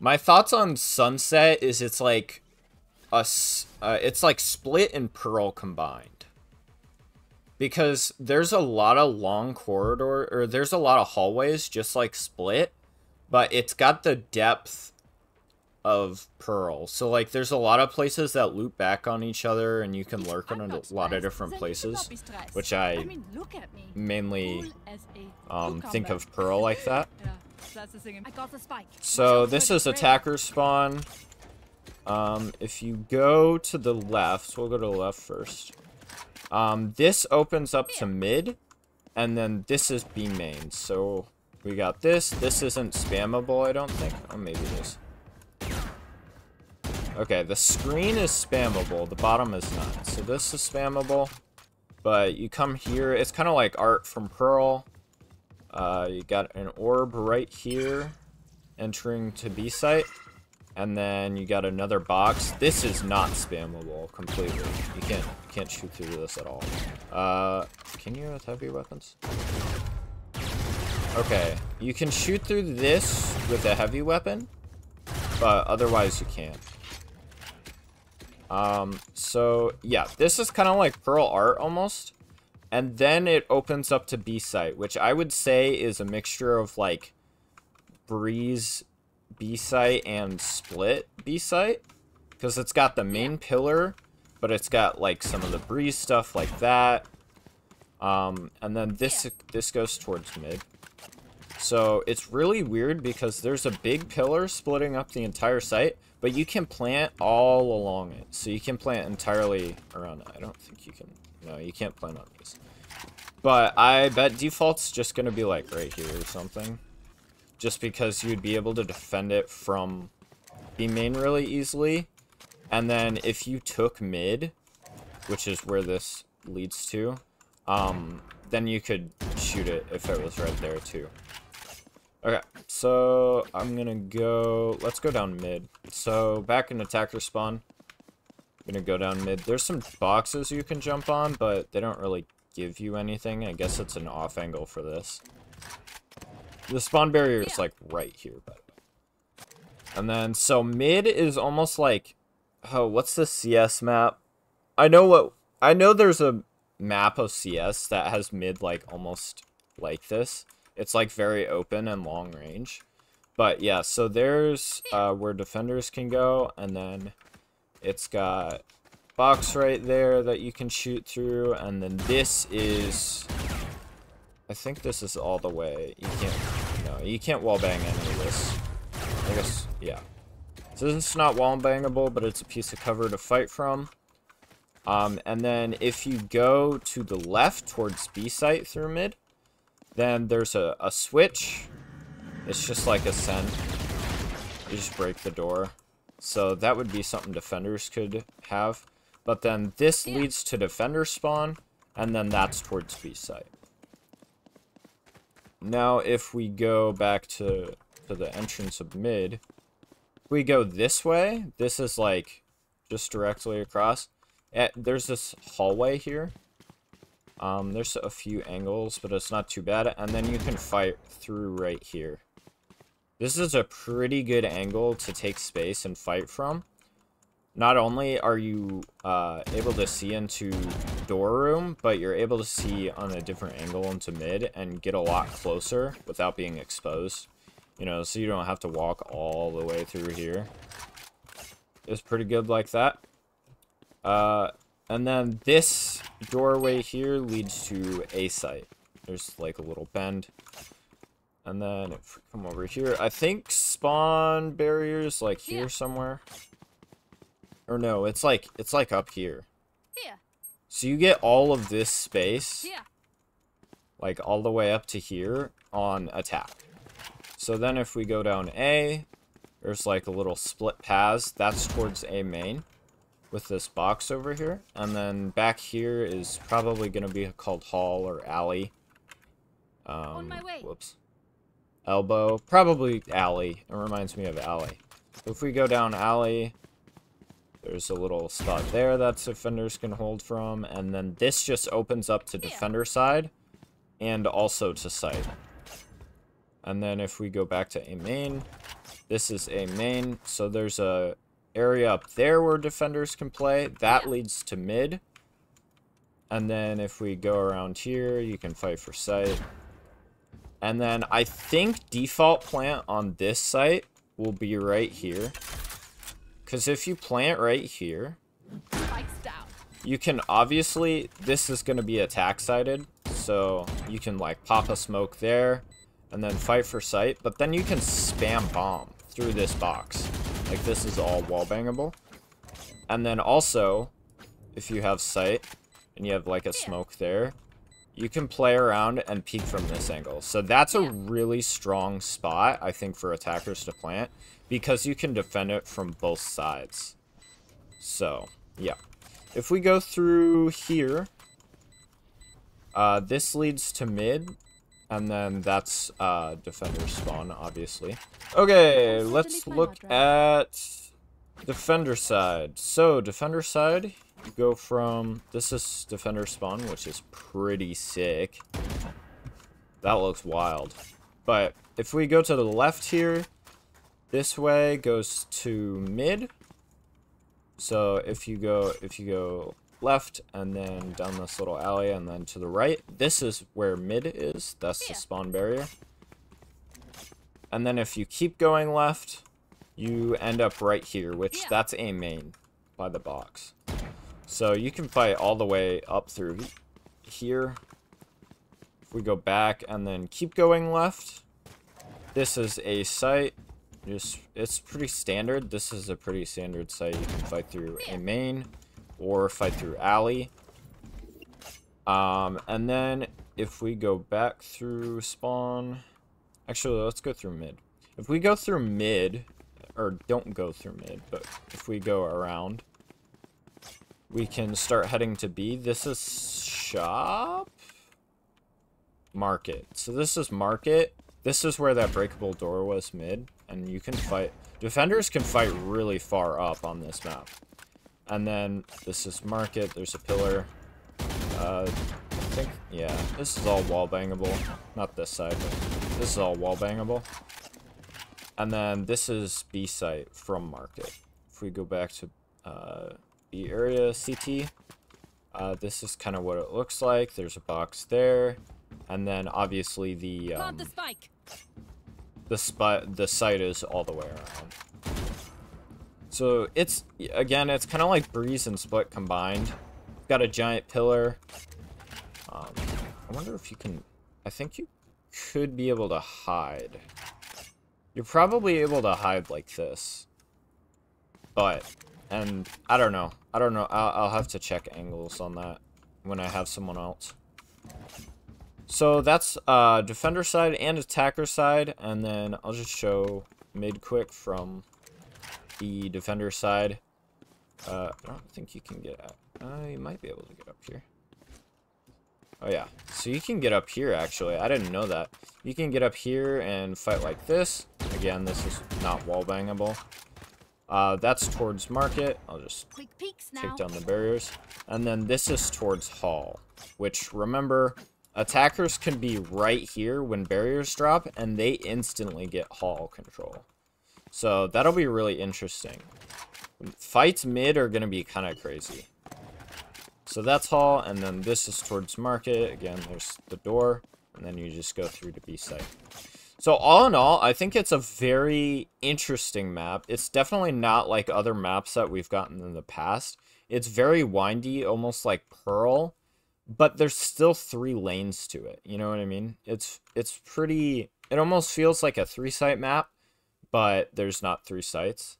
My thoughts on Sunset is it's like it's like Split and Pearl combined. Because there's a lot of long corridor, or there's a lot of hallways just like Split, but it's got the depth of Pearl. So like there's a lot of places that loop back on each other and you can lurk in a lot of different places, which I mainly think of Pearl like that. So this is attacker spawn. If you go to the left, we'll go to the left first. This opens up to mid, and then this is B main. So we got this. This isn't spammable, I don't think. Oh, maybe it is. Okay, the screen is spammable. The bottom is not. So this is spammable. But you come here. It's kind of like art from Pearl. You got an orb right here, entering to B site. And then you got another box. This is not spammable completely. You can't shoot through this at all. Can you with heavy weapons? Okay, you can shoot through this with a heavy weapon, but otherwise you can't. So yeah, this is kind of like Pearl art almost. And then it opens up to B site, which I would say is a mixture of like Breeze B site and Split B site, because it's got the main pillar, but it's got like some of the Breeze stuff like that. And then this goes towards mid. So it's really weird because there's a big pillar splitting up the entire site, but you can plant all along it. So you can plant entirely around it. I don't think you can. No, you can't plant on these. But I bet default's just going to be like right here or something. Just because you'd be able to defend it from B main really easily. And then if you took mid, which is where this leads to, then you could shoot it if it was right there too. Okay, so I'm gonna go, let's go down mid. So back in attacker spawn, I'm gonna go down mid. There's some boxes you can jump on, but they don't really give you anything. I guess it's an off angle for this. The spawn barrier is like right here, by the way. And then, so mid is almost like, oh, what's the CS map? I know there's a map of CS that has mid like almost like this. It's like very open and long range. But yeah, so there's where defenders can go, and then it's got box right there that you can shoot through, and then this is, I think this is all the way. You can't wallbang any of this. I guess, yeah. So this is not wallbangable, but it's a piece of cover to fight from. And then if you go to the left towards B site through mid, then there's a switch. It's just like a send. You just break the door. So that would be something defenders could have. But then this leads to defender spawn, and then that's towards B site. Now if we go back to the entrance of mid, if we go this way, this is like just directly across. There's this hallway here. There's a few angles, but it's not too bad. And then you can fight through right here. This is a pretty good angle to take space and fight from. Not only are you able to see into door room, but you're able to see on a different angle into mid and get a lot closer without being exposed. You know, so you don't have to walk all the way through here. It's pretty good like that. And then this doorway here leads to A site. There's like a little bend. And then if we come over here, I think spawn barriers like here somewhere. Or no, it's like up here. So you get all of this space, like all the way up to here on attack. So then if we go down A, there's like a little split paths. That's towards A main with this box over here. And then back here is probably going to be called hall or alley. On my way. Whoops. Elbow. Probably alley. It reminds me of alley. If we go down alley, there's a little spot there that defenders can hold from. And then this just opens up to defender side and also to site. And then if we go back to A main, This is a main. So there's a area up there where defenders can play. That leads to mid. And then if we go around here, you can fight for site. And then I think default plant on this site will be right here. Because if you plant right here, you can obviously, this is going to be attack sided. So you can like pop a smoke there and then fight for site. But then you can spam bomb through this box. Like this is all wall bangable. And then also, if you have site and you have like a smoke there, you can play around and peek from this angle. So that's a really strong spot, I think, for attackers to plant, because you can defend it from both sides. So, yeah. If we go through here, this leads to mid, and then that's defender spawn, obviously. Okay, let's look at defender side. So, defender side, you go from, this is defender spawn, which is pretty sick. That looks wild. But if we go to the left here, this way goes to mid. So if you go left and then down this little alley and then to the right, this is where mid is. That's the spawn barrier. And then if you keep going left, you end up right here, which that's a main by the box. So you can fight all the way up through here. If we go back and then keep going left, this is a site. It's pretty standard. This is a pretty standard site. You can fight through a main or fight through alley. And then if we go back through spawn, actually let's go through mid. If we go through mid, or don't go through mid, but if we go around, we can start heading to B. This is shop? Market. So this is market. This is where that breakable door was mid. And you can fight. Defenders can fight really far up on this map. And then this is market. There's a pillar. I think, yeah, this is all wall bangable. Not this side, but this is all wall bangable. And then this is B site from market. If we go back to B area CT, this is kind of what it looks like. There's a box there, and then obviously the site is all the way around. So it's, again, it's kind of like Breeze and Split combined. Got a giant pillar. I wonder if you can, I think you could be able to hide. You're probably able to hide like this. But, and I don't know. I'll have to check angles on that when I have someone else. So that's defender side and attacker side, and then I'll just show mid quick from the defender side. I don't think you can get out. You might be able to get up here. Oh yeah, so you can get up here actually. I didn't know that. You can get up here and fight like this. Again, this is not wall bangable. That's towards market. I'll just take down the barriers. And then this is towards hall, which, remember, attackers can be right here when barriers drop, and they instantly get hall control. So that'll be really interesting. Fights mid are going to be kind of crazy. So that's hall, and then this is towards market. Again, there's the door, and then you just go through to B site. So all in all, I think it's a very interesting map. It's definitely not like other maps that we've gotten in the past. It's very windy, almost like Pearl, but there's still 3 lanes to it. You know what I mean? It's pretty, it almost feels like a 3-site map, but there's not 3 sites.